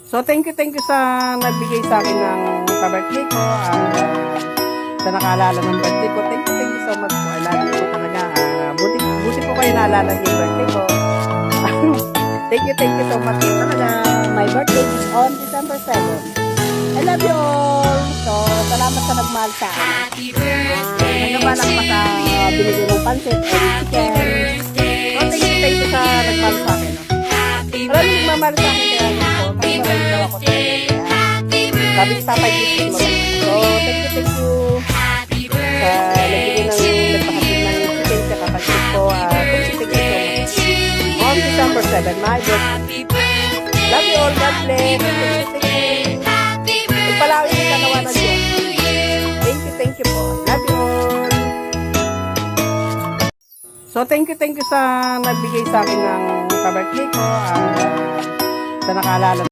So, thank you sa nagbigay sa akin ng pa-birthday ko. Sa nakaalala ng birthday ko. Thank you so much po. I love you po talaga. Buti po kayo naalala yung birthday ko. Thank you so much po talaga. My birthday is on December 7. I love you all. So, salamat sa nagmahal sa akin. Nagmamalak pa sa binigay ng pansit and chicken. So, thank you sa nagmahal sa akin. Maraming nagmamahal sa akin kaya yun po. Kasi maraming daw ako sa akin. Sabi ni Papa Jesus mo. So, thank you sa nagbigay ng nagpakasin ng chicken sa kapatid ko. Thank you so much. On December 7, my birthday. Love you all. God bless. Thank you. Ipalawin yung kanawa ng Diyos. Thank you po. Love you all. So, thank you sa nagbigay sa akin ng pa-birthday ko. Sa nakaalala